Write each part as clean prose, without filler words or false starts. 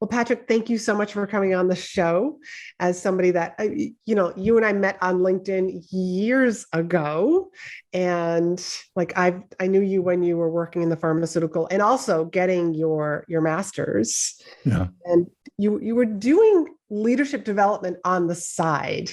Well, Patrick, thank you so much for coming on the show. As somebody that, you and I met on LinkedIn years ago. And like I knew you when you were working in the pharmaceutical and also getting your master's. Yeah. And you were doing leadership development on the side.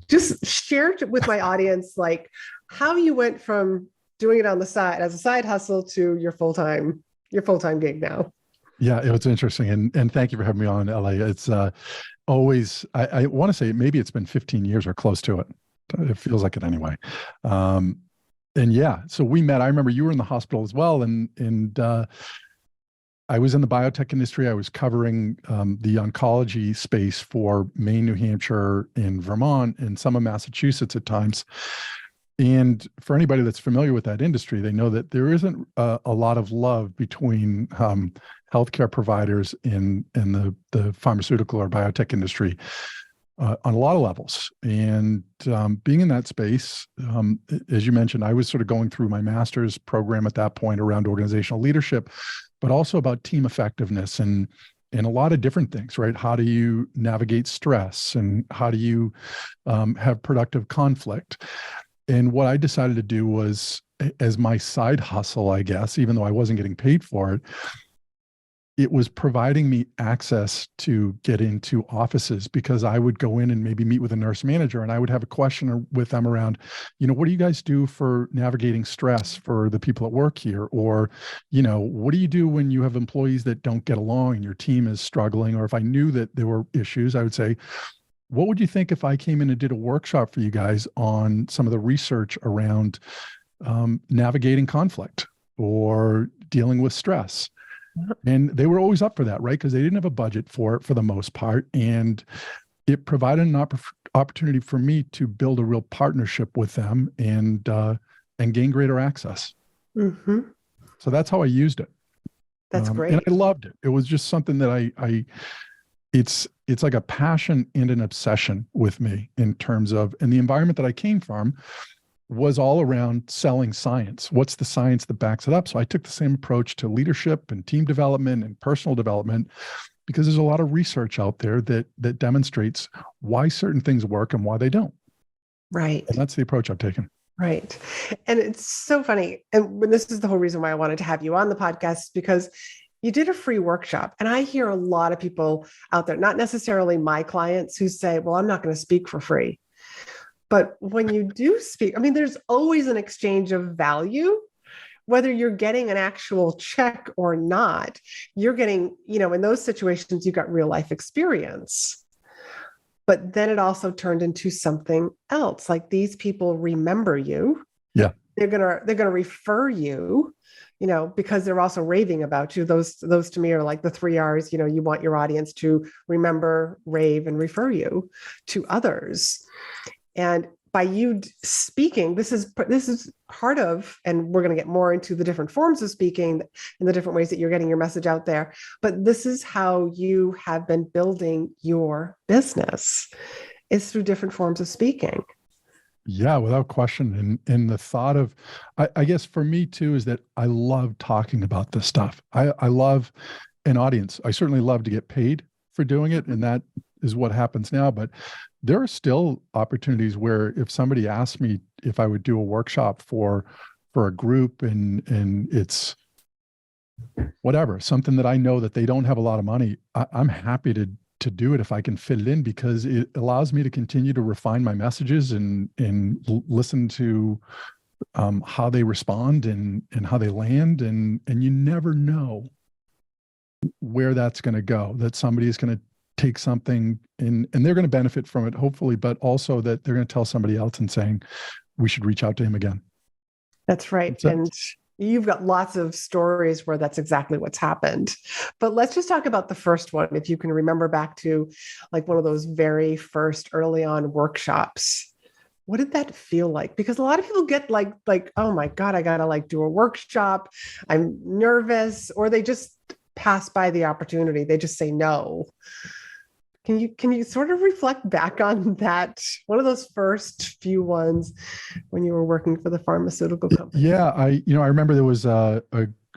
Just share with my audience, like how you went from doing it on the side as a side hustle to your full-time gig now. Yeah, it was interesting. And thank you for having me on, LA. It's always, I want to say maybe it's been 15 years or close to it. It feels like it anyway. And yeah, so we met. I remember you were in the hospital as well. And I was in the biotech industry. I was covering the oncology space for Maine, New Hampshire, and Vermont, and some of Massachusetts at times. And for anybody that's familiar with that industry, they know that there isn't a lot of love between healthcare providers in the pharmaceutical or biotech industry on a lot of levels. And being in that space, as you mentioned, I was sort of going through my master's program at that point around organizational leadership, but also about team effectiveness and a lot of different things, right? How do you navigate stress and how do you have productive conflict? And what I decided to do was, as my side hustle, I guess, even though I wasn't getting paid for it, it was providing me access to get into offices because I would go in and maybe meet with a nurse manager and I would have a question with them around, what do you guys do for navigating stress for the people at work here? Or, what do you do when you have employees that don't get along and your team is struggling? Or if I knew that there were issues, I would say, what would you think if I came in and did a workshop for you guys on some of the research around navigating conflict or dealing with stress? And they were always up for that, right? Because they didn't have a budget for it for the most part. And it provided an opportunity for me to build a real partnership with them and gain greater access. Mm-hmm. So that's how I used it. That's great. And I loved it. It was just something that it's like a passion and an obsession with me in terms of, and the environment that I came from was all around selling science. What's the science that backs it up? So I took the same approach to leadership and team development and personal development because there's a lot of research out there that demonstrates why certain things work and why they don't. Right. And that's the approach I've taken. Right. And it's so funny. And this is the whole reason why I wanted to have you on the podcast, because you did a free workshop. And I hear a lot of people out there, not necessarily my clients, who say, well, I'm not going to speak for free. But when you do speak, there's always an exchange of value, whether you're getting an actual check or not. You're getting, in those situations, you got real life experience. But then it also turned into something else. Like these people remember you. Yeah. They're gonna refer you, because they're also raving about you. Those to me are like the 3 R's. You want your audience to remember, rave, and refer you to others. And by you speaking, this is part of, and we're going to get more into the different forms of speaking and the different ways that you're getting your message out there. But this is how you have been building your business, is through different forms of speaking. Yeah, without question. And the thought of, I guess for me too, is that I love talking about this stuff. I love an audience. I certainly love to get paid for doing it. And that is what happens now. But there are still opportunities where if somebody asked me if I would do a workshop for a group and it's whatever, something that I know that they don't have a lot of money, I'm happy to do it if I can fit it in, because it allows me to continue to refine my messages and listen to how they respond and how they land. And you never know where that's going to go, that somebody is going to take something and they're going to benefit from it, hopefully, but also that they're going to tell somebody else and saying, we should reach out to him again. That's right. And you've got lots of stories where that's exactly what's happened. But let's just talk about the first one. If you can remember back to like one of those very first early on workshops, what did that feel like? Because a lot of people get like, oh my God, I got to like do a workshop. I'm nervous, or they just pass by the opportunity. They just say no. Can you sort of reflect back on that, one of those first few ones when you were working for the pharmaceutical company? Yeah, I remember there was a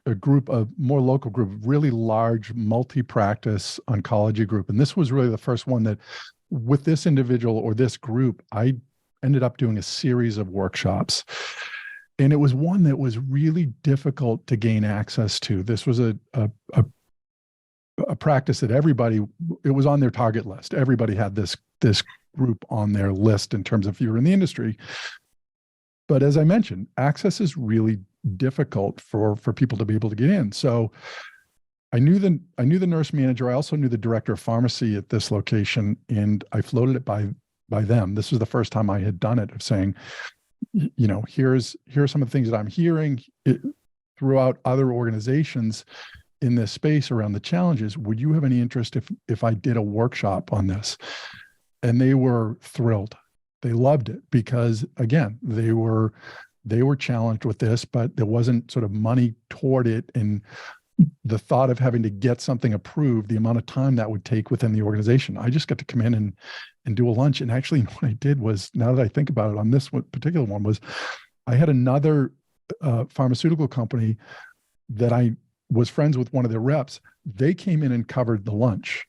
a group, a more local group, really large multi-practice oncology group. And this was really the first one that with this individual or this group, I ended up doing a series of workshops. And it was one that was really difficult to gain access to. This was a practice that everybody, it was on their target list. Everybody had this group on their list in terms of if you were in the industry. But as I mentioned, access is really difficult for people to be able to get in. So I knew the nurse manager. I also knew the director of pharmacy at this location, and I floated it by them. This was the first time I had done it, of saying, here are some of the things that I'm hearing throughout other organizations in this space around the challenges. Would you have any interest if I did a workshop on this? And they were thrilled. They loved it because, again, they were challenged with this, but there wasn't sort of money toward it. And the thought of having to get something approved, the amount of time that would take within the organization. I just got to come in and do a lunch. And actually what I did was, now that I think about it, on this particular one, was I had another pharmaceutical company that I was friends with, one of their reps. They came in and covered the lunch.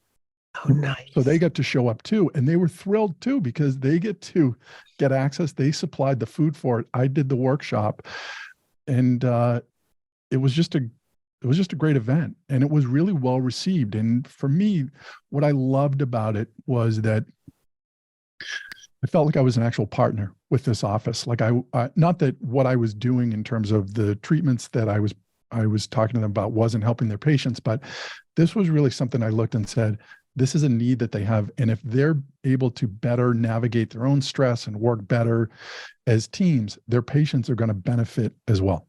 Oh, nice. So they got to show up too. And they were thrilled too, because they get to get access. They supplied the food for it. I did the workshop, and it was just a great event, and it was really well received. And for me, what I loved about it was that I felt like I was an actual partner with this office. Like not that what I was doing in terms of the treatments that I was talking to them about wasn't helping their patients, but this was really something I looked and said, this is a need that they have. And if they're able to better navigate their own stress and work better as teams, their patients are going to benefit as well.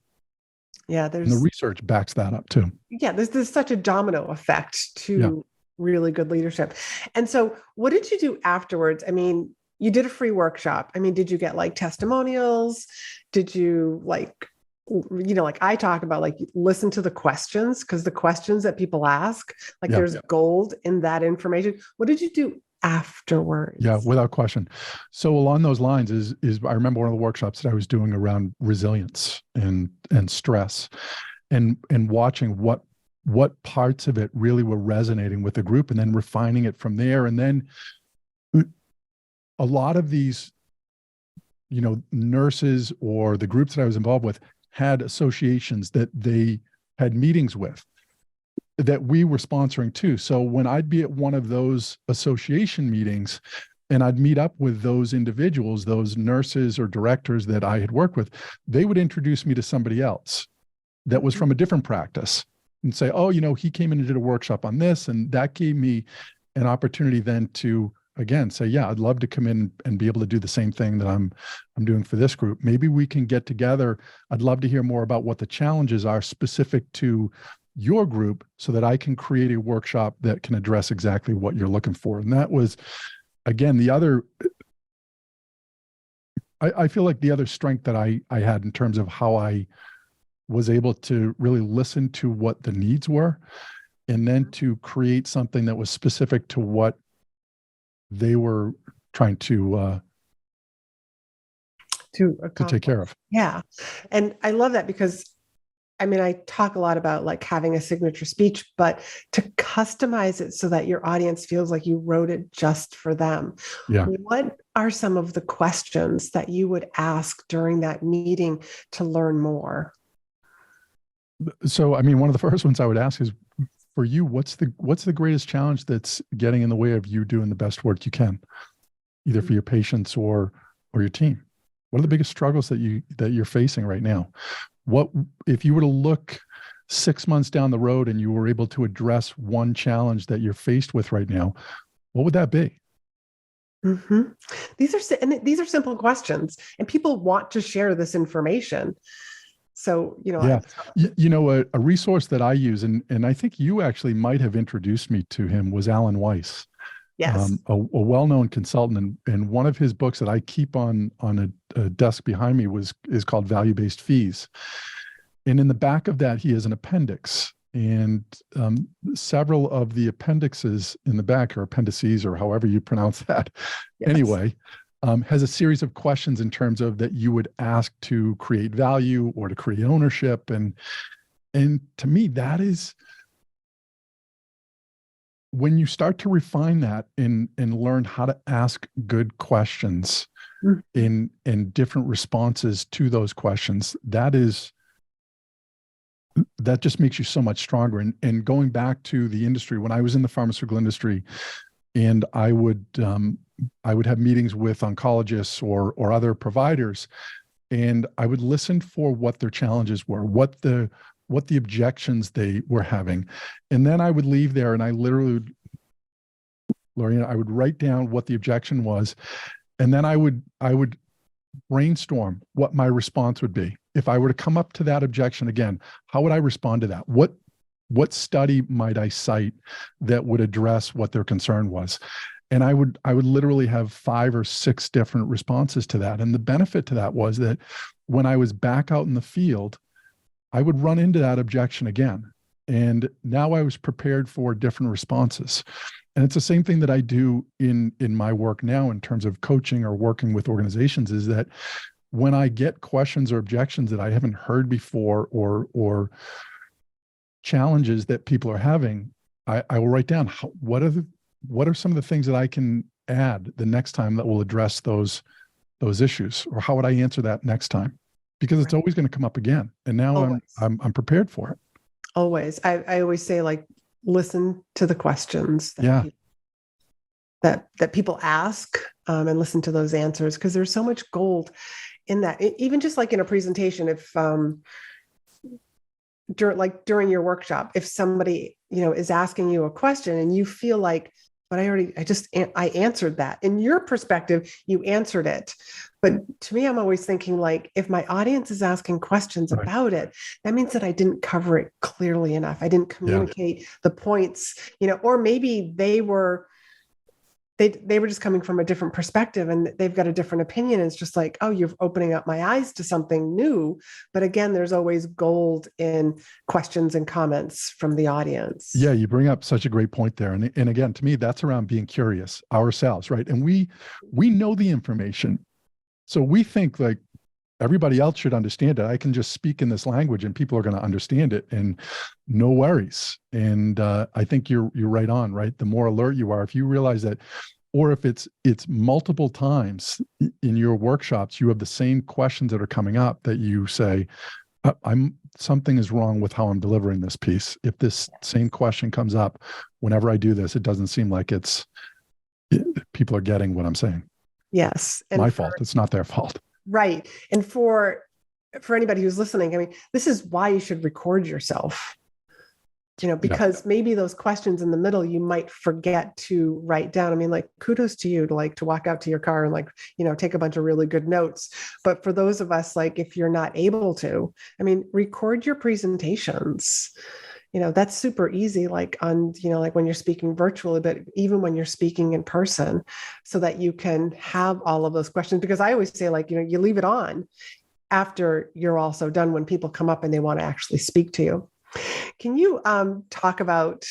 Yeah, and the research backs that up too. Yeah, there's such a domino effect to really good leadership. And so what did you do afterwards? I mean, you did a free workshop. I mean, did you get like testimonials? Did you like I talk about, like, listen to the questions, because the questions that people ask, there's gold in that information. What did you do afterwards? Yeah, without question. So along those lines is I remember one of the workshops that I was doing around resilience and stress, and watching what parts of it really were resonating with the group, and then refining it from there. And then a lot of these, nurses or the groups that I was involved with had associations that they had meetings with that we were sponsoring too. So when I'd be at one of those association meetings and I'd meet up with those individuals, those nurses or directors that I had worked with, they would introduce me to somebody else that was from a different practice and say, oh, he came in and did a workshop on this. And that gave me an opportunity then to, again, say, yeah, I'd love to come in and be able to do the same thing that I'm doing for this group. Maybe we can get together. I'd love to hear more about what the challenges are specific to your group, so that I can create a workshop that can address exactly what you're looking for. And that was, again, the other, I feel like the other strength that I had in terms of how I was able to really listen to what the needs were, and then to create something that was specific to what they were trying to take care of. Yeah. And I love that, because I talk a lot about like having a signature speech, but to customize it so that your audience feels like you wrote it just for them. Yeah. What are some of the questions that you would ask during that meeting to learn more? So, one of the first ones I would ask is, for you, what's the greatest challenge that's getting in the way of you doing the best work you can, either for your patients or your team? What are the biggest struggles that you're facing right now? What if you were to look 6 months down the road and you were able to address one challenge that you're faced with right now? What would that be? Mm-hmm. These are simple questions, and people want to share this information. So, a resource that I use, and I think you actually might have introduced me to him, was Alan Weiss. Yes. A well-known consultant, and one of his books that I keep on a desk behind me is called Value-Based Fees. And in the back of that, he has an appendix, and several of the appendixes in the back, or appendices, or however you pronounce that, anyway, has a series of questions in terms of that you would ask to create value or to create ownership. And And to me, that is when you start to refine that and learn how to ask good questions in different responses to those questions, that just makes you so much stronger. And going back to the industry, when I was in the pharmaceutical industry, and I would have meetings with oncologists or other providers, and I would listen for what their challenges were, what the objections they were having. And then I would leave there and I literally, Laurie-Ann, I would write down what the objection was. And then I would brainstorm what my response would be. If I were to come up to that objection again, how would I respond to that? What study might I cite that would address what their concern was? And I would literally have 5 or 6 different responses to that. And the benefit to that was that when I was back out in the field, I would run into that objection again. And now I was prepared for different responses. And it's the same thing that I do in my work now in terms of coaching or working with organizations, is that when I get questions or objections that I haven't heard before or challenges that people are having, I will write down what are some of the things that I can add the next time that will address those issues, or how would I answer that next time? Because it's always going to come up again. And now I'm prepared for it. Always. I always say, like, listen to the questions that people ask, and listen to those answers, because there's so much gold in that. Even just like in a presentation, if during your workshop, if somebody, is asking you a question and you feel like, but I answered that. In your perspective, you answered it. But to me, I'm always thinking, like, if my audience is asking questions about it, that means that I didn't cover it clearly enough. I didn't communicate the points, or maybe they were just coming from a different perspective and they've got a different opinion. It's just like, oh, you're opening up my eyes to something new. But again, there's always gold in questions and comments from the audience. Yeah, you bring up such a great point there. And again, to me, that's around being curious ourselves, right? And we know the information. So we think like everybody else should understand it. I can just speak in this language and people are going to understand it, and no worries. And I think you're right on, right? The more alert you are, if you realize that, or if it's multiple times in your workshops, you have the same questions that are coming up that you say, something is wrong with how I'm delivering this piece. If this same question comes up whenever I do this, it doesn't seem like people are getting what I'm saying. Yes. And my fault. It's not their fault. Right. And for anybody who's listening, I mean, this is why you should record yourself, because maybe those questions in the middle, you might forget to write down. I mean, like, kudos to you to walk out to your car and take a bunch of really good notes. But for those of us, like, if you're not able to, I mean, record your presentations. That's super easy, like on, like when you're speaking virtually, but even when you're speaking in person, so that you can have all of those questions. Because I always say, like, you leave it on after you're also done, when people come up and they want to actually speak to you. Can you talk about,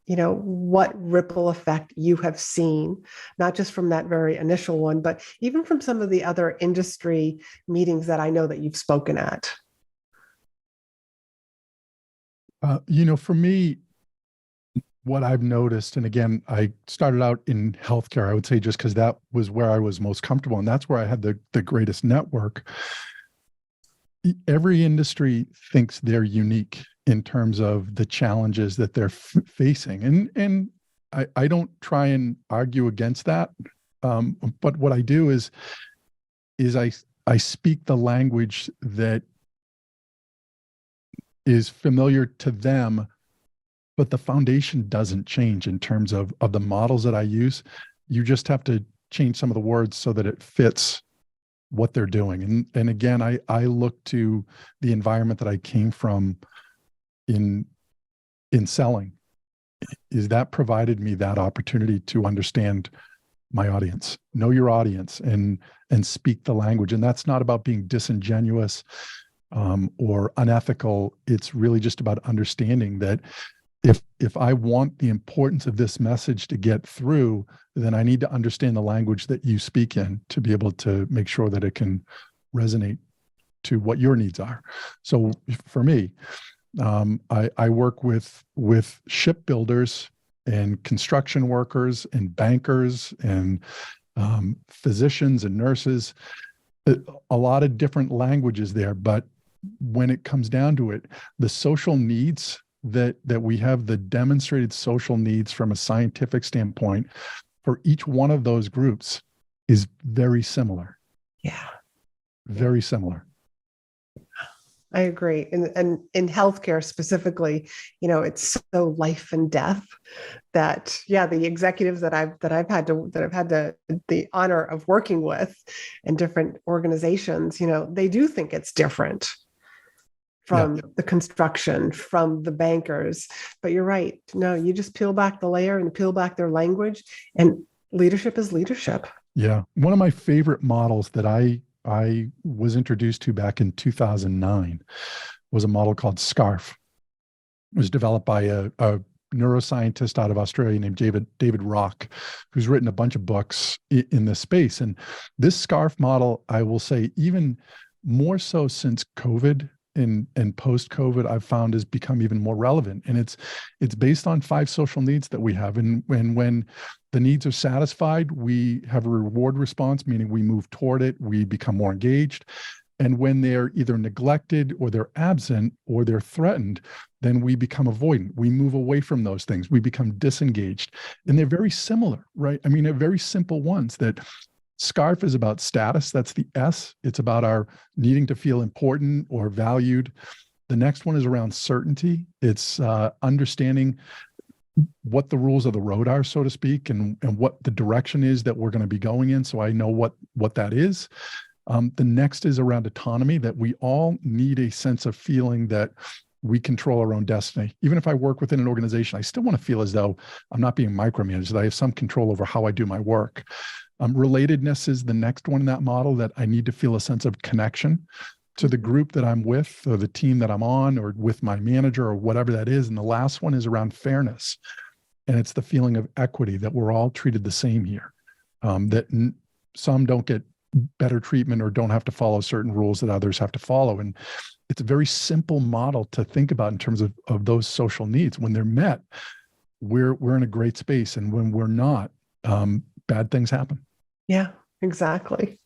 what ripple effect you have seen, not just from that very initial one, but even from some of the other industry meetings that I know that you've spoken at? For me, what I've noticed, and again, I started out in healthcare, I would say, just because that was where I was most comfortable, and that's where I had the greatest network. Every industry thinks they're unique in terms of the challenges that they're facing. And I don't try and argue against that. But what I do is I speak the language that is familiar to them, but the foundation doesn't change in terms of the models that I use. You just have to change some of the words so that it fits what they're doing. And again, I look to the environment that I came from in selling, is that provided me that opportunity to understand my audience, know your audience, and speak the language. And that's not about being disingenuous or unethical. It's really just about understanding that if I want the importance of this message to get through, then I need to understand the language that you speak in to be able to make sure that it can resonate to what your needs are. So for me, I work with shipbuilders and construction workers and bankers and physicians and nurses, a lot of different languages there. But when it comes down to it, the social needs that we have, the demonstrated social needs from a scientific standpoint for each one of those groups is very similar. Yeah. Very similar. I agree. And in healthcare specifically, it's so life and death that, the executives that I've had the honor of working with in different organizations, they do think it's different from the construction, from the bankers. But you're right. No, you just peel back the layer and peel back their language, and leadership is leadership. Yeah. One of my favorite models that I was introduced to back in 2009 was a model called SCARF. It was developed by a neuroscientist out of Australia named David Rock, who's written a bunch of books in this space. And this SCARF model, I will say, even more so since COVID and post-COVID, I've found has become even more relevant. And it's based on 5 social needs that we have. And when the needs are satisfied, we have a reward response, meaning we move toward it, we become more engaged. And when they're either neglected or they're absent or they're threatened, then we become avoidant. We move away from those things. We become disengaged. And they're very similar, right? I mean, they're very simple ones. That SCARF is about status. That's the S. It's about our needing to feel important or valued. The next one is around certainty. It's understanding what the rules of the road are, so to speak, and what the direction is that we're going to be going in. So I know what that is. The next is around autonomy, that we all need a sense of feeling that we control our own destiny. Even if I work within an organization, I still want to feel as though I'm not being micromanaged, that I have some control over how I do my work. Relatedness is the next one in that model, that I need to feel a sense of connection to the group that I'm with, or the team that I'm on, or with my manager, or whatever that is. And the last one is around fairness. And it's the feeling of equity, that we're all treated the same here, that some don't get better treatment or don't have to follow certain rules that others have to follow. And it's a very simple model to think about in terms of those social needs. When they're met, we're in a great space. And when we're not, bad things happen. Yeah, exactly.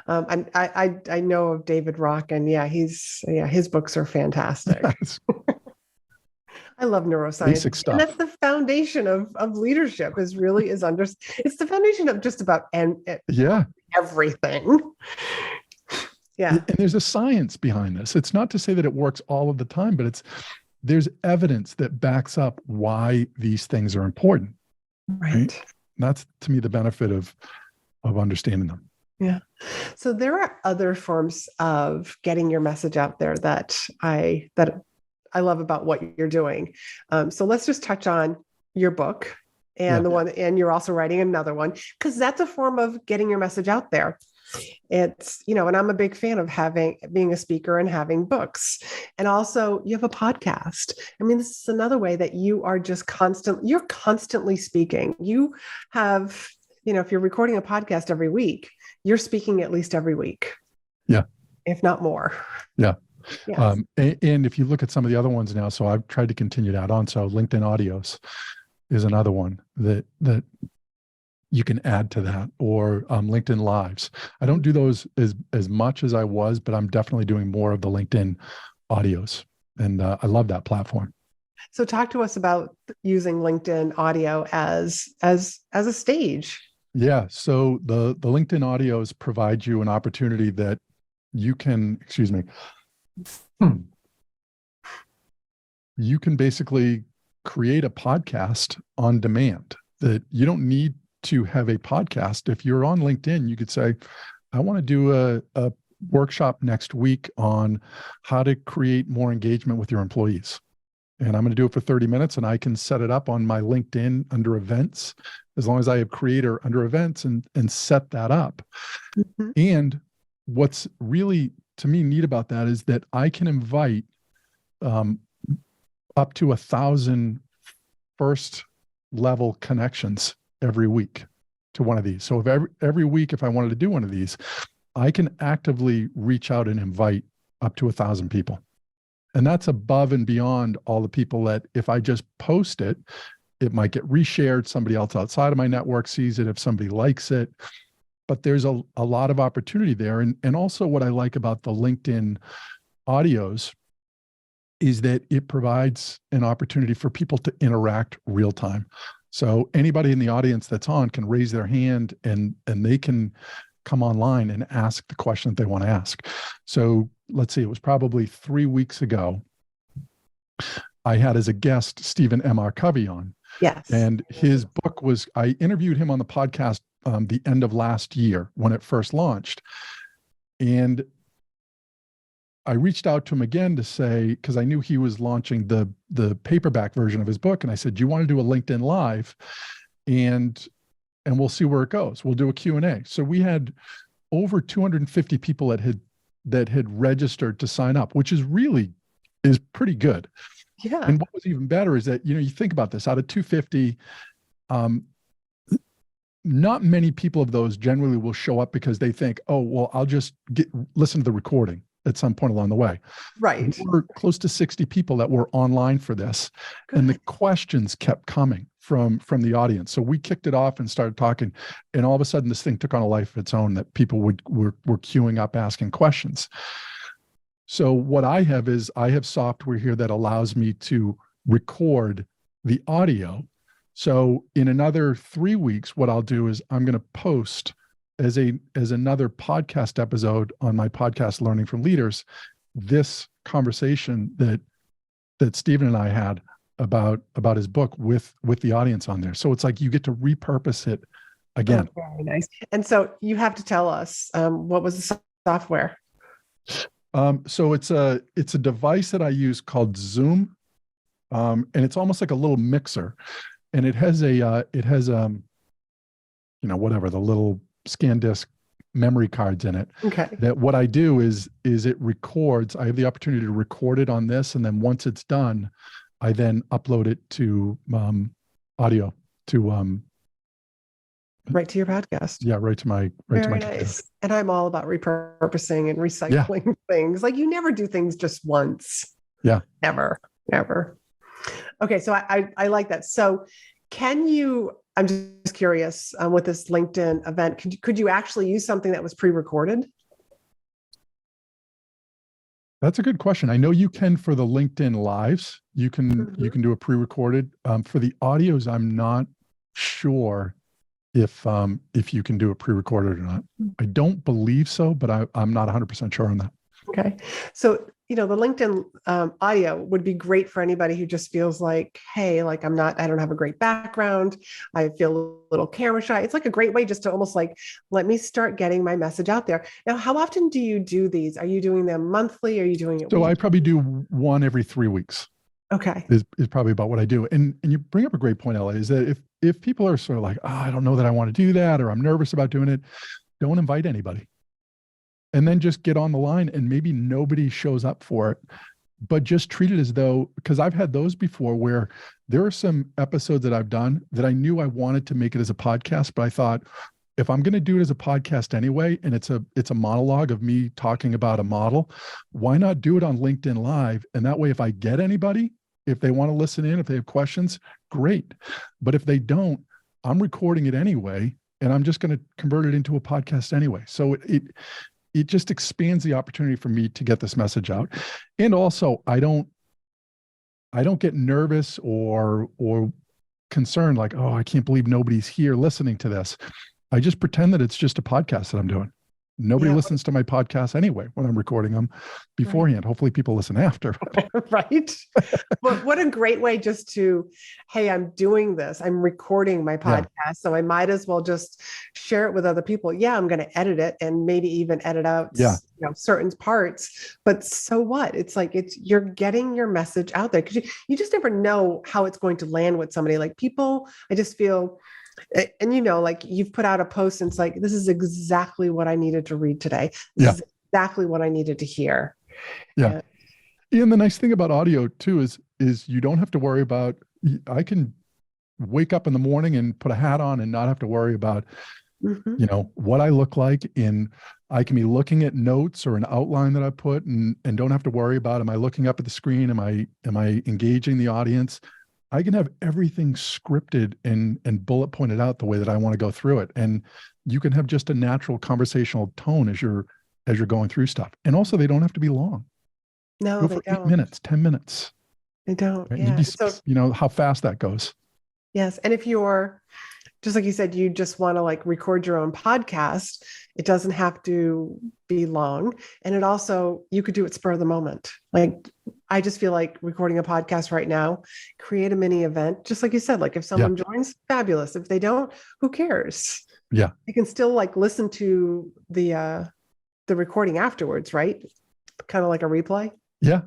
And I know of David Rock, and his books are fantastic. I love neuroscience. Basic stuff. And that's the foundation of leadership. It's the foundation of just about everything. Yeah. And there's a science behind this. It's not to say that it works all of the time, but there's evidence that backs up why these things are important. Right. That's, to me, the benefit of understanding them. Yeah. So there are other forms of getting your message out there that I love about what you're doing. So let's just touch on your book and the one, and you're also writing another one, because that's a form of getting your message out there. It's, and I'm a big fan of being a speaker and having books. And also you have a podcast. I mean, this is another way that you are just you're constantly speaking. You have, if you're recording a podcast every week, you're speaking at least every week. Yeah. If not more. Yeah. Yes. And if you look at some of the other ones now, so I've tried to continue that on. So LinkedIn Audios is another one that you can add to that, or LinkedIn Lives. I don't do those as much as I was, but I'm definitely doing more of the LinkedIn Audios, and I love that platform. So talk to us about using LinkedIn Audio as a stage. Yeah. So the LinkedIn Audios provide you an opportunity that you can, you can basically create a podcast on demand, that you don't need to have a podcast. If you're on LinkedIn, you could say, I want to do a workshop next week on how to create more engagement with your employees. And I'm going to do it for 30 minutes, and I can set it up on my LinkedIn under events, as long as I have creator under events and set that up. Mm-hmm. And what's really, to me, neat about that is that I can invite up to 1,000 first level connections every week to one of these. So if every week, if I wanted to do one of these, I can actively reach out and invite up to 1,000 people. And that's above and beyond all the people that if I just post it, it might get reshared. Somebody else outside of my network sees it if somebody likes it. But there's a lot of opportunity there. And also what I like about the LinkedIn audios is that it provides an opportunity for people to interact real time. So anybody in the audience that's on can raise their hand and they can come online and ask the question that they want to ask. So let's see, it was probably 3 weeks ago, I had as a guest Stephen M.R. Covey on. Yes. And his book was, I interviewed him on the podcast the end of last year when it first launched. And I reached out to him again to say, because I knew he was launching the paperback version of his book. And I said, do you want to do a LinkedIn Live? And we'll see where it goes. We'll do a Q&A. So we had over 250 people that had registered to sign up, which is pretty good. Yeah. And what was even better is that, you think about this, out of 250, not many people of those generally will show up because they think, oh, well, I'll just listen to the recording at some point along the way. Right. We're close to 60 people that were online for this. Good. And the questions kept coming from the audience. So we kicked it off and started talking, and all of a sudden this thing took on a life of its own, that people were queuing up asking questions. So what I have software here that allows me to record the audio. So in another 3 weeks, what I'll do is I'm going to post as another podcast episode on my podcast, Learning from Leaders, this conversation that Stephen and I had about his book with the audience on there. So it's like you get to repurpose it again. Oh, very nice. And so you have to tell us what was the software? So it's a device that I use called Zoom, and it's almost like a little mixer, and it has whatever, the little SanDisk memory cards in it. Okay. That what I do is it records. I have the opportunity to record it on this, and then once it's done, I then upload it to audio to right to your podcast. Yeah, right to my nice. And I'm all about repurposing and recycling things. Like, you never do things just once. Yeah. Never. Okay, so I like that. So I'm just curious, with this LinkedIn event, could you actually use something that was pre-recorded? That's a good question. I know you can for the LinkedIn Lives. You can do a pre-recorded. For the audios, I'm not sure if you can do it pre-recorded or not. I don't believe so, but I'm not 100% sure on that. Okay. So, the LinkedIn audio would be great for anybody who just feels like, hey, like I don't have a great background. I feel a little camera shy. It's like a great way just to almost like, let me start getting my message out there. Now, how often do you do these? Are you doing them monthly? Are you doing it? So weekly? I probably do one every 3 weeks. Okay. Is probably about what I do. And you bring up a great point, Ellie, is that if people are sort of like, I don't know that I want to do that, or I'm nervous about doing it, don't invite anybody. And then just get on the line, and maybe nobody shows up for it, but just treat it as though, because I've had those before where there are some episodes that I've done that I knew I wanted to make it as a podcast, but I thought, if I'm going to do it as a podcast anyway, and it's a monologue of me talking about a model, why not do it on LinkedIn Live? And that way, if I get anybody, if they want to listen in, if they have questions, great. But if they don't, I'm recording it anyway, and I'm just going to convert it into a podcast anyway. So it just expands the opportunity for me to get this message out. And also, I don't get nervous or concerned like, oh, I can't believe nobody's here listening to this. I just pretend that it's just a podcast that I'm doing. Nobody listens to my podcast anyway when I'm recording them beforehand. Right. Hopefully people listen after. Right. But what a great way just to, hey, I'm doing this. I'm recording my podcast. Yeah. So I might as well just share it with other people. Yeah, I'm going to edit it and maybe even edit out certain parts. But so what? It's like you're getting your message out there, because you just never know how it's going to land with somebody. Like people, I just feel... And like you've put out a post and it's like, this is exactly what I needed to read today. This is exactly what I needed to hear. Yeah. And the nice thing about audio too is you don't have to worry about, I can wake up in the morning and put a hat on and not have to worry about, Mm-hmm. what I look like I can be looking at notes or an outline that I put and don't have to worry about, am I looking up at the screen? Am I engaging the audience? I can have everything scripted and bullet pointed out the way that I want to go through it. And you can have just a natural conversational tone as you're going through stuff. And also they don't have to be long. No, Go they for don't. 8 minutes, 10 minutes. They don't. Right? Yeah. You'd be, So, how fast that goes. yes. And if you're, just like you said, you just want to like record your own podcast, it doesn't have to be long. And it also, you could do it spur of the moment. Like, I just feel like recording a podcast right now, create a mini event, just like you said, like if someone joins, fabulous. If they don't, who cares? Yeah. You can still like listen to the recording afterwards, right? Kind of like a replay. Yeah.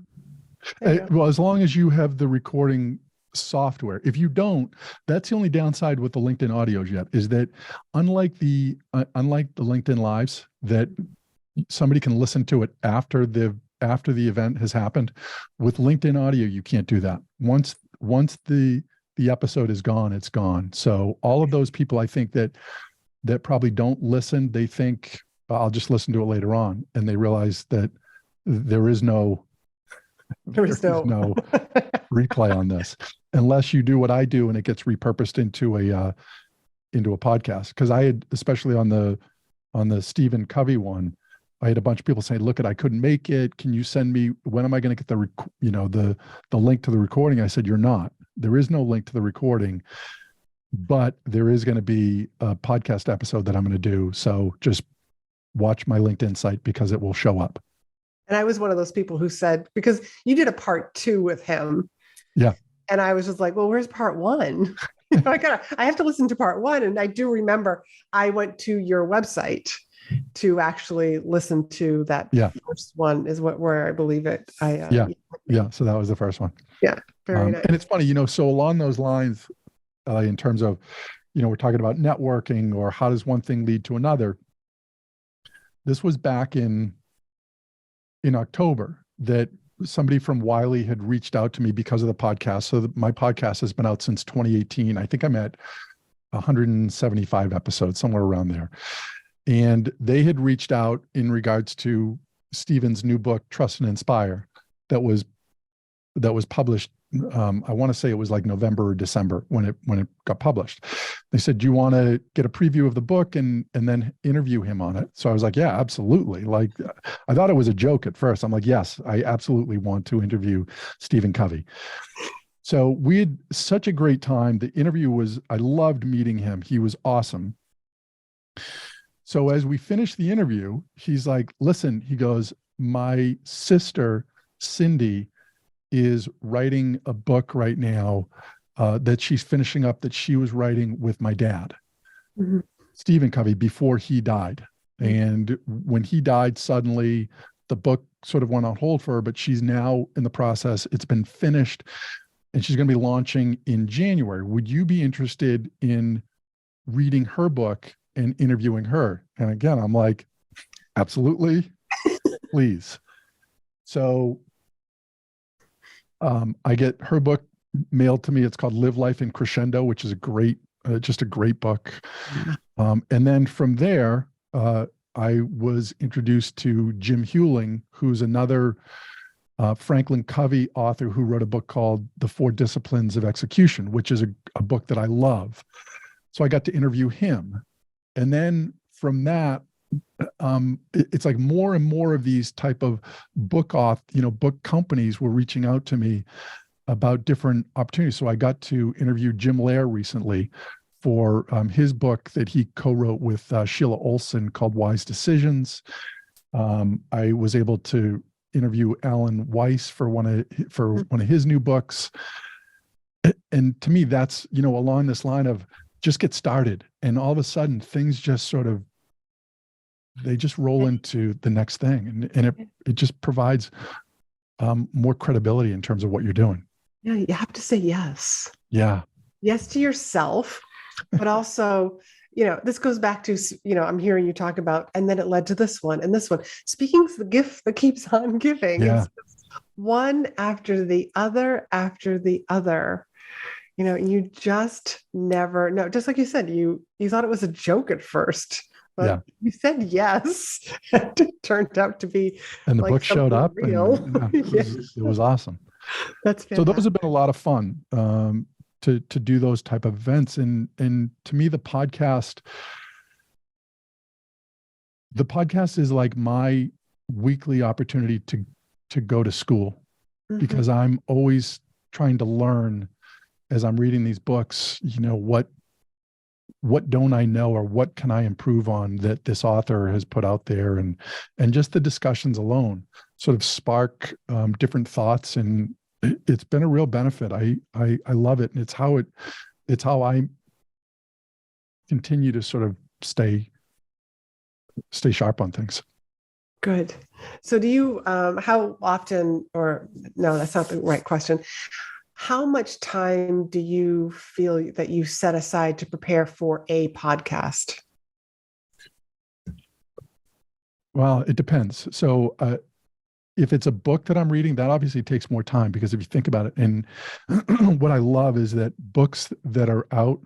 Well, as long as you have the recording software. If you don't, that's the only downside with the LinkedIn audios yet, is that unlike the LinkedIn lives, that somebody can listen to it after the event has happened. With LinkedIn audio, you can't do that. Once the episode is gone, it's gone. So all of those people, I think that probably don't listen, they think, I'll just listen to it later on, and they realize that there is no replay on this, unless you do what I do and it gets repurposed into a podcast. Because I had, especially on the Stephen Covey one, I had a bunch of people saying, "Look, I couldn't make it. Can you send me? When am I going to get the link to the recording?" I said, "You're not. There is no link to the recording, but there is going to be a podcast episode that I'm going to do. So just watch my LinkedIn site because it will show up." And I was one of those people who said, because you did a part 2 with him. Yeah. And I was just like, well, where's part 1? I have to listen to part 1. And I do remember I went to your website to actually listen to that first one, is where I believe it. Yeah. So that was the first one. Yeah. Very nice. And it's funny, so along those lines, in terms of, we're talking about networking or how does one thing lead to another. This was back in October that somebody from Wiley had reached out to me because of the podcast. So my podcast has been out since 2018. I think I'm at 175 episodes, somewhere around there. And they had reached out in regards to Stephen's new book, Trust and Inspire, that was published. I want to say it was like November or December when it got published. They said, "Do you want to get a preview of the book and then interview him on it?" So I was like, "Yeah, absolutely." Like, I thought it was a joke at first. I'm like, "Yes, I absolutely want to interview Stephen Covey." So we had such a great time. The interview I loved meeting him. He was awesome. So as we finished the interview, he's like, "Listen," he goes, "my sister, Cindy, is writing a book right now that she's finishing up, that she was writing with my dad, Stephen Covey, before he died. And when he died, suddenly the book sort of went on hold for her, but she's now in the process. It's been finished and she's going to be launching in January. Would you be interested in reading her book and interviewing her?" And again, I'm like, "Absolutely, please." So I get her book mailed to me. It's called Live Life in Crescendo, which is just a great book. And then from there, I was introduced to Jim Hewling, who's another Franklin Covey author who wrote a book called The 4 Disciplines of Execution, which is a book that I love. So I got to interview him. And then from that, it's like more and more of these type of book companies were reaching out to me about different opportunities. So I got to interview Jim Lair recently for his book that he co-wrote with Sheila Olson called Wise Decisions. I was able to interview Alan Weiss for one of his new books. And to me, that's, along this line of just get started. And all of a sudden things just sort of, they just roll into the next thing. And it just provides more credibility in terms of what you're doing. Yeah. You have to say yes. Yeah. Yes to yourself, but also, this goes back to, I'm hearing you talk about, and then it led to this one and this one. Speaking of the gift that keeps on giving, yeah. It's one after the other, You just never know. Just like you said, you thought it was a joke at first, Yeah. but you said yes. It turned out to be And the like book showed something up, real. and Yeah, it was awesome. that's So those have fantastic. been a lot of fun, to do those type of events. And to me, the podcast is like my weekly opportunity to go to school, Mhm. because I'm always trying to learn as I'm reading these books, what don't I know, or what can I improve on that this author has put out there, and just the discussions alone sort of spark different thoughts, and it's been a real benefit. I love it, and it's how I continue to sort of stay sharp on things. Good. So do you, how often, or no, that's not the right question. How much time do you feel that you set aside to prepare for a podcast? Well, it depends. So if it's a book that I'm reading, that obviously takes more time, because if you think about it, and what I love is that books that are out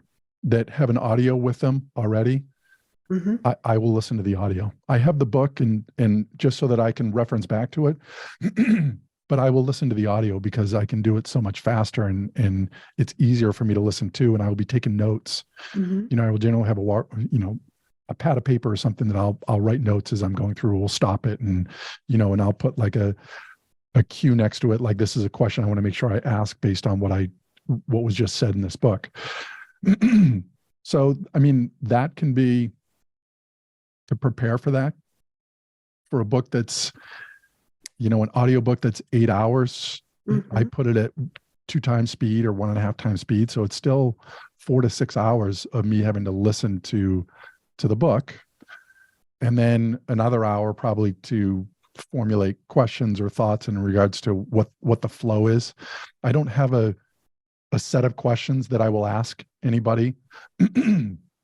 that have an audio with them already, Mm-hmm. I will listen to the audio. I have the book, and just so that I can reference back to it, but I will listen to the audio because I can do it so much faster, and it's easier for me to listen to, and I will be taking notes. Mm-hmm. I will generally have a pad of paper or something that I'll write notes as I'm going through. We'll stop it, and and I'll put like a cue next to it, like this is a question I want to make sure I ask based on what was just said in this book. So I mean, that can be to prepare for that. For a book that's an audiobook that's 8 hours, Mm-hmm. I put it at 2 times speed or 1.5 times speed, so it's still 4 to 6 hours of me having to listen to the book, and then another hour probably to formulate questions or thoughts in regards to what the flow is. I don't have a set of questions that I will ask anybody,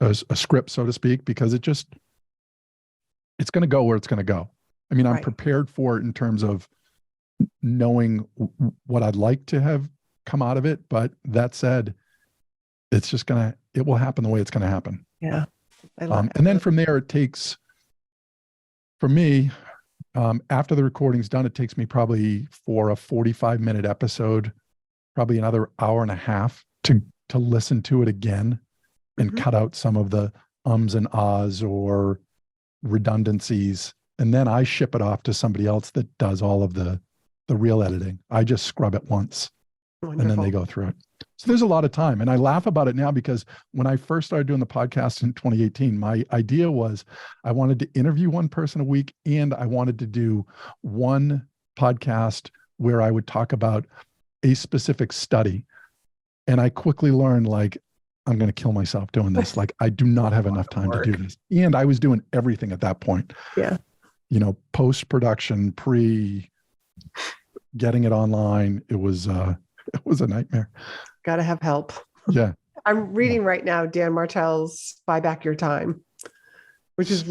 a script, so to speak, because it's going to go where it's going to go. I mean, I'm Right. prepared for it in terms of knowing what I'd like to have come out of it, but that said, it will happen the way it's going to happen. Yeah. And then from there, it takes, for me, after the recording's done, it takes me probably, for a 45-minute episode, probably another hour and a half to listen to it again and Mm-hmm. cut out some of the ums and ahs or redundancies. And then I ship it off to somebody else that does all of the real editing. I just scrub it once, Wonderful. and then they go through it. So there's a lot of time. And I laugh about it now, because when I first started doing the podcast in 2018, my idea was I wanted to interview one person a week, and I wanted to do one podcast where I would talk about a specific study. And I quickly learned, like, I'm going to kill myself doing this. Like, I do not have enough time to do this. And I was doing everything at that point. Yeah. Post-production, getting it online. It was a nightmare. Got to have help. Yeah. I'm reading right now Dan Martell's Buy Back Your Time, which is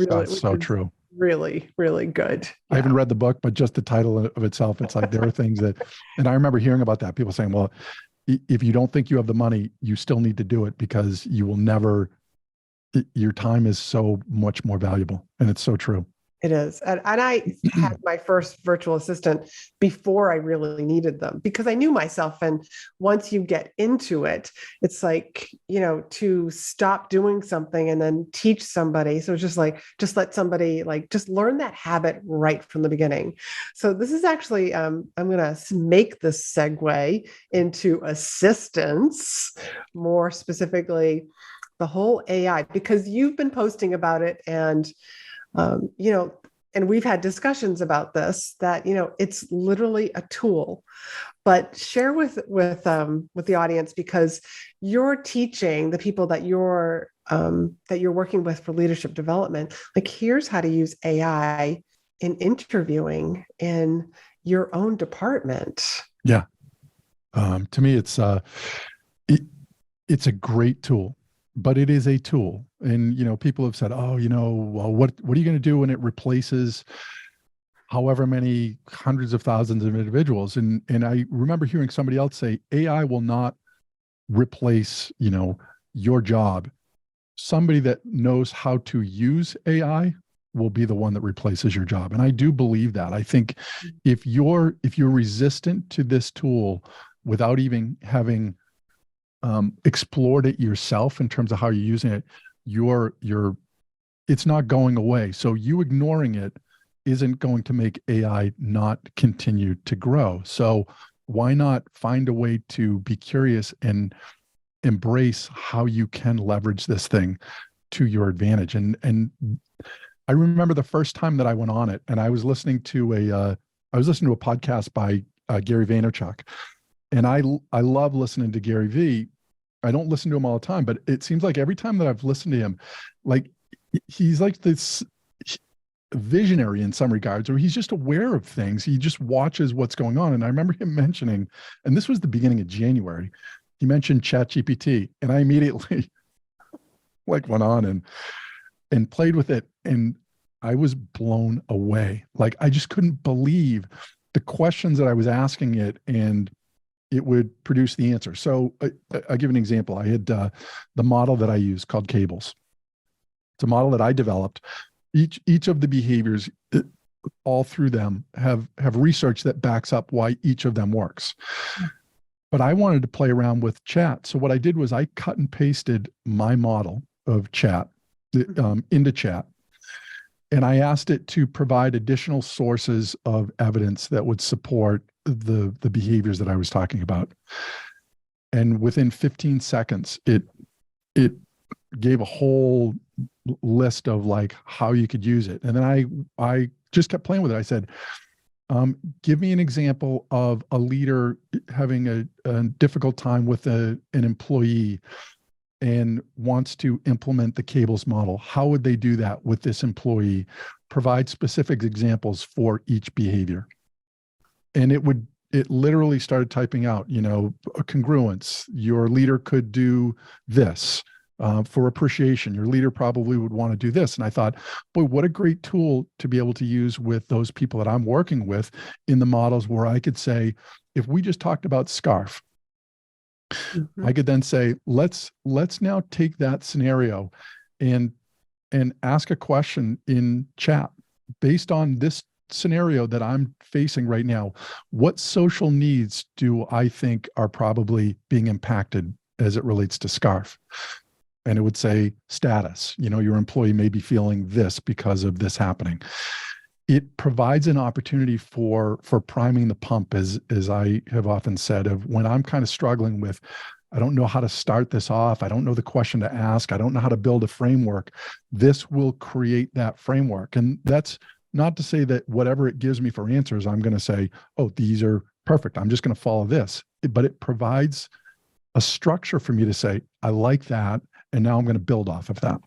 true. Really, really good. Yeah. I haven't read the book, but just the title of itself, it's like there are things that, and I remember hearing about that, people saying, well, if you don't think you have the money, you still need to do it, because you will never, your time is so much more valuable. And it's so true. It is. And I had my first virtual assistant before I really needed them, because I knew myself. And once you get into it, it's like, to stop doing something and then teach somebody. So it's just let somebody just learn that habit right from the beginning. So this is actually, I'm going to make this segue into assistance, more specifically, the whole AI, because you've been posting about it, and and we've had discussions about this, that, it's literally a tool. But share with the audience, because you're teaching the people that you're working with for leadership development, like, here's how to use AI in interviewing in your own department. Yeah. To me, it's a great tool. But it is a tool. And, people have said, oh, well, what are you going to do when it replaces however many hundreds of thousands of individuals? And I remember hearing somebody else say, AI will not replace, your job. Somebody that knows how to use AI will be the one that replaces your job. And I do believe that. I think if you're resistant to this tool without even having explored it yourself in terms of how you're using it, it's not going away. So you ignoring it isn't going to make AI not continue to grow. So why not find a way to be curious and embrace how you can leverage this thing to your advantage? And I remember the first time that I went on it, and I was listening to a podcast by Gary Vaynerchuk, and I love listening to Gary V. I don't listen to him all the time, but it seems like every time that I've listened to him, like he's like this visionary in some regards, or he's just aware of things. He just watches what's going on. And I remember him mentioning, and this was the beginning of January, he mentioned ChatGPT, and I immediately like went on and played with it, and I was blown away. Like I just couldn't believe the questions that I was asking it, and it would produce the answer. So I'll give an example. I had the model that I use called Cables. It's a model that I developed. Each of the behaviors, all through them, have research that backs up why each of them works. But I wanted to play around with chat. So what I did was I cut and pasted my model of chat into chat. And I asked it to provide additional sources of evidence that would support the behaviors that I was talking about. And within 15 seconds, it gave a whole list of like how you could use it. And then I just kept playing with it. I said, give me an example of a leader having a difficult time with an employee and wants to implement the Cables model. How would they do that with this employee? Provide specific examples for each behavior. And it literally started typing out, a congruence. Your leader could do this. For appreciation, your leader probably would want to do this. And I thought, boy, what a great tool to be able to use with those people that I'm working with in the models, where I could say, if we just talked about scarf, I could then say, let's now take that scenario and ask a question in chat based on this scenario that I'm facing right now. What social needs do I think are probably being impacted as it relates to scarf? And it would say status, your employee may be feeling this because of this happening. It provides an opportunity for priming the pump, as I have often said, of when I'm kind of struggling with, I don't know how to start this off. I don't know the question to ask. I don't know how to build a framework. This will create that framework. And that's not to say that whatever it gives me for answers, I'm going to say, oh, these are perfect. I'm just going to follow this. But it provides a structure for me to say, I like that. And now I'm going to build off of that.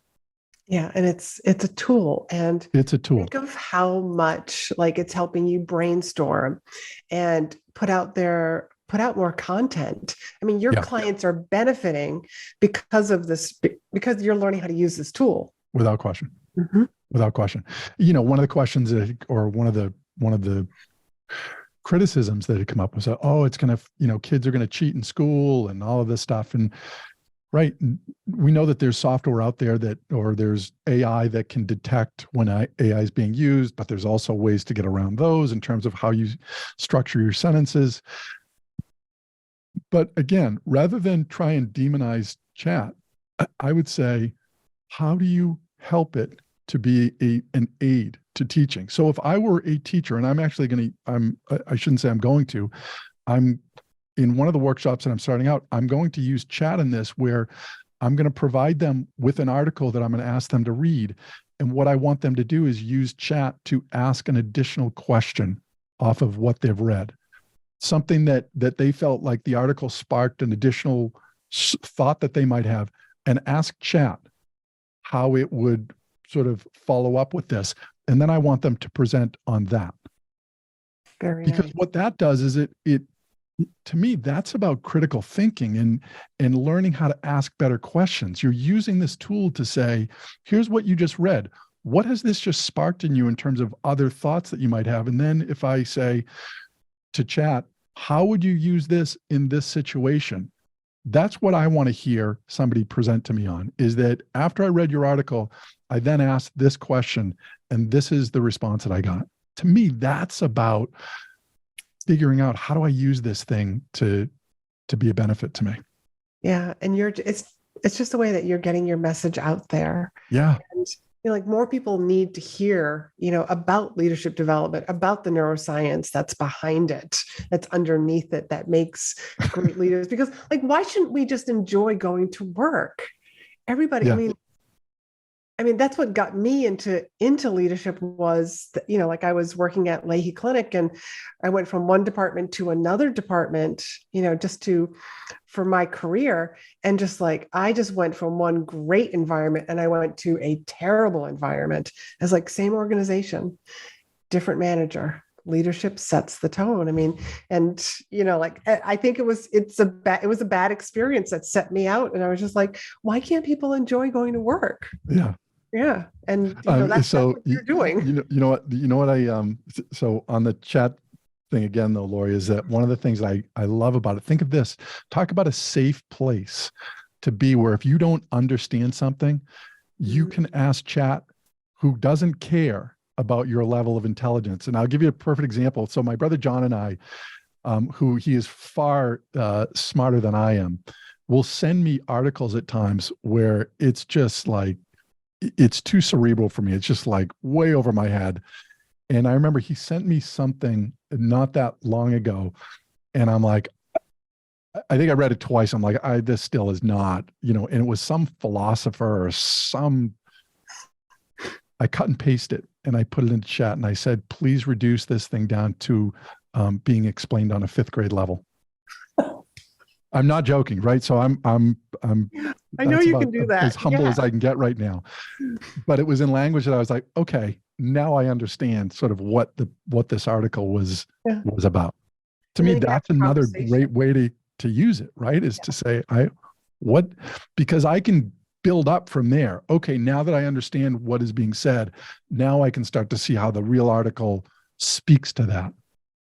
Yeah. And it's a tool. And it's a tool. Think of how much like it's helping you brainstorm and put out more content. I mean, your clients are benefiting because of this, because you're learning how to use this tool. Without question. Without question. One of the questions one of the criticisms that had come up was, oh, it's going to, kids are going to cheat in school and all of this stuff. And right. We know that there's software out there or there's AI that can detect when AI is being used, but there's also ways to get around those in terms of how you structure your sentences. But again, rather than try and demonize chat, I would say, how do you help it to be an aid to teaching? So if I were a teacher, and I shouldn't say I'm going to, in one of the workshops that I'm starting out, I'm going to use chat in this, where I'm going to provide them with an article that I'm going to ask them to read. And what I want them to do is use chat to ask an additional question off of what they've read. Something that they felt like the article sparked an additional thought that they might have, and ask chat how it would sort of follow up with this. And then I want them to present on that. Because what that does is it to me, that's about critical thinking and learning how to ask better questions. You're using this tool to say, here's what you just read. What has this just sparked in you in terms of other thoughts that you might have? And then if I say to chat, how would you use this in this situation? That's what I want to hear somebody present to me on, is that after I read your article, I then asked this question, and this is the response that I got. To me, that's about figuring out, how do I use this thing to be a benefit to me? Yeah. And it's just the way that you're getting your message out there. Yeah. And like more people need to hear, about leadership development, about the neuroscience that's behind it, that's underneath it, that makes great leaders. Because like, why shouldn't we just enjoy going to work? Everybody, Yeah. I mean, that's what got me into leadership was, like I was working at Leahy Clinic and I went from one department to another department, for my career. And just like, I just went from one great environment and I went to a terrible environment as like same organization, different manager. Leadership sets the tone. I mean, and like I think it was a bad experience that set me out. And I was just like, why can't people enjoy going to work? Yeah. Yeah. And that's what you're doing. You know what so on the chat thing again though, Laurie, is that one of the things I love about it, think of this, talk about a safe place to be where if you don't understand something, you can ask chat who doesn't care about your level of intelligence. And I'll give you a perfect example. So my brother John and I, who he is far smarter than I am, will send me articles at times where it's just like, it's too cerebral for me. It's just like way over my head. And I remember he sent me something not that long ago. And I'm like, I think I read it twice. I'm like, this still is not, and it was some philosopher or I cut and paste it and I put it into chat and I said, please reduce this thing down to being explained on a 5th grade level. I'm not joking, right? So I'm I know you can do that. As humble as I can get right now. But it was in language that I was like, okay, now I understand sort of what this article was about. To me, that's another great way to use it, right? Is to say, because I can build up from there. Okay, now that I understand what is being said, now I can start to see how the real article speaks to that.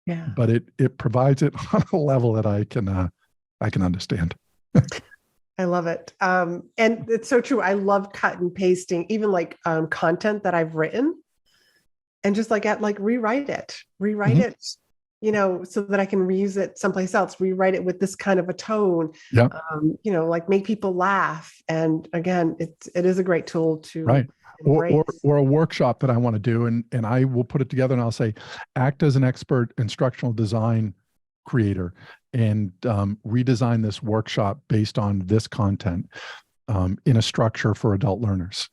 Yeah. But it provides it on a level that I can understand. I love it. And it's so true. I love cut and pasting, even like content that I've written and just like rewrite it, so that I can reuse it someplace else, rewrite it with this kind of a tone, like make people laugh. And again, it is a great tool to right. Or a workshop that I want to do. And I will put it together and I'll say, act as an expert instructional design creator and redesign this workshop based on this content in a structure for adult learners.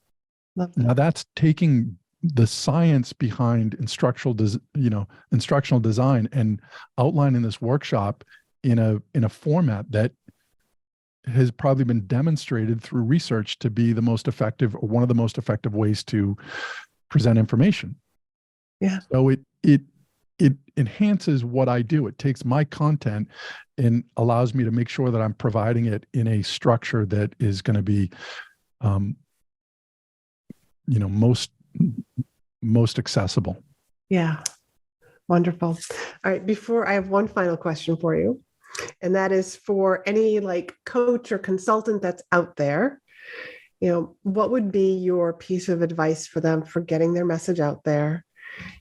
Now that's taking the science behind instructional design and outlining this workshop in a format that has probably been demonstrated through research to be the most effective or one of the most effective ways to present information. Yeah. So it enhances what I do. It takes my content and allows me to make sure that I'm providing it in a structure that is going to be, most accessible. Yeah. Wonderful. All right. Before I have one final question for you, and that is for any like coach or consultant that's out there, what would be your piece of advice for them for getting their message out there?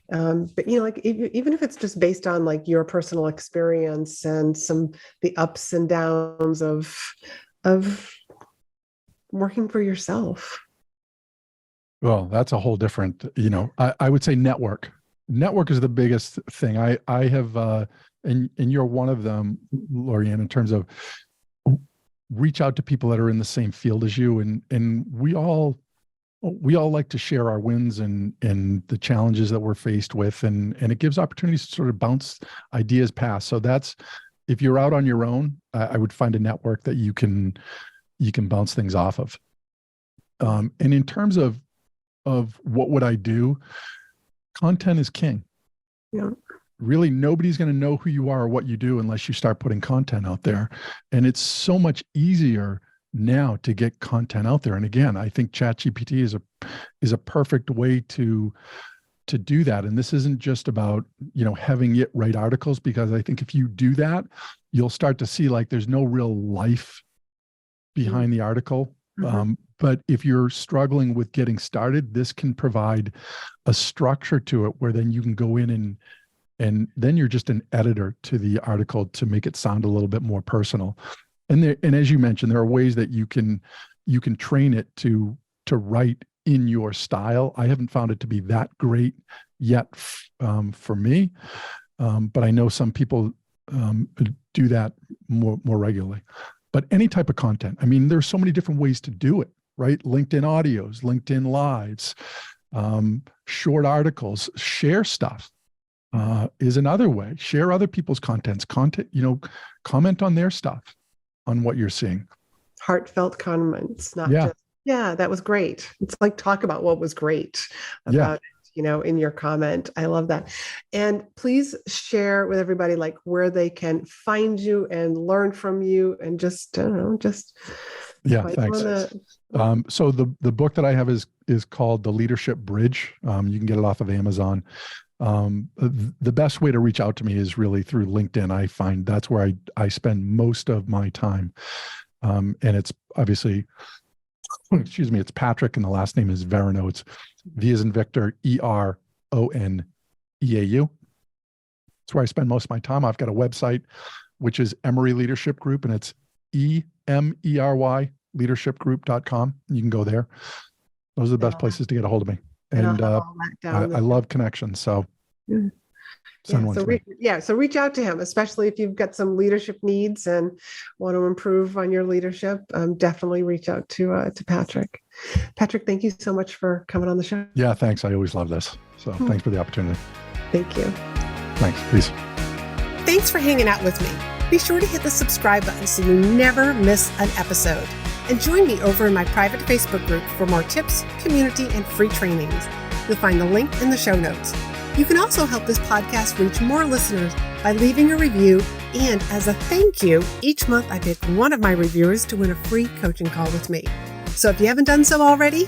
But like even if it's just based on like your personal experience and the ups and downs of working for yourself. Well, that's a whole different, I would say network. Network is the biggest thing. I have, and you're one of them, Laurie-Ann, in terms of reach out to people that are in the same field as you. And we all like to share our wins and the challenges that we're faced with. And it gives opportunities to sort of bounce ideas past. So if you're out on your own, I would find a network that you can bounce things off of. And in terms of what would I do, content is king. Yeah. Really, nobody's going to know who you are or what you do unless you start putting content out there. And it's so much easier now to get content out there. And again, I think ChatGPT is a perfect way to do that. And this isn't just about, having it write articles, because I think if you do that, you'll start to see like there's no real life behind the article. But if you're struggling with getting started, this can provide a structure to it where then you can go in and then you're just an editor to the article to make it sound a little bit more personal. And as you mentioned, there are ways that you can train it to write in your style. I haven't found it to be that great yet for me, but I know some people do that more regularly. But any type of content, I mean, there's so many different ways to do it, right? LinkedIn audios, LinkedIn lives, short articles, share stuff is another way. Share other people's content, comment on their stuff, on what you're seeing. Heartfelt comments, not just, yeah, that was great. It's like, talk about what was great about it, in your comment. I love that. And please share with everybody, like, where they can find you and learn from you, and just, thanks. So the book that I have is called The Leadership Bridge. You can get it off of Amazon. The best way to reach out to me is really through LinkedIn. I find that's where I spend most of my time. And it's obviously, it's Patrick, and the last name is Veroneau. It's V as in Victor, Eroneau. That's where I spend most of my time. I've got a website, which is Emery Leadership Group, and it's EMERY leadershipgroup.com. You can go there. Those are the best places to get a hold of me. And I love connections. So so reach out to him, especially if you've got some leadership needs and want to improve on your leadership. Definitely reach out to Patrick. Patrick, thank you so much for coming on the show. Yeah, thanks. I always love this. So thanks for the opportunity. Thank you. Thanks. Peace. Thanks for hanging out with me. Be sure to hit the subscribe button so you never miss an episode. And join me over in my private Facebook group for more tips, community, and free trainings. You'll find the link in the show notes. You can also help this podcast reach more listeners by leaving a review. And as a thank you, each month I pick one of my reviewers to win a free coaching call with me. So if you haven't done so already,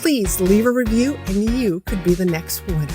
please leave a review and you could be the next winner.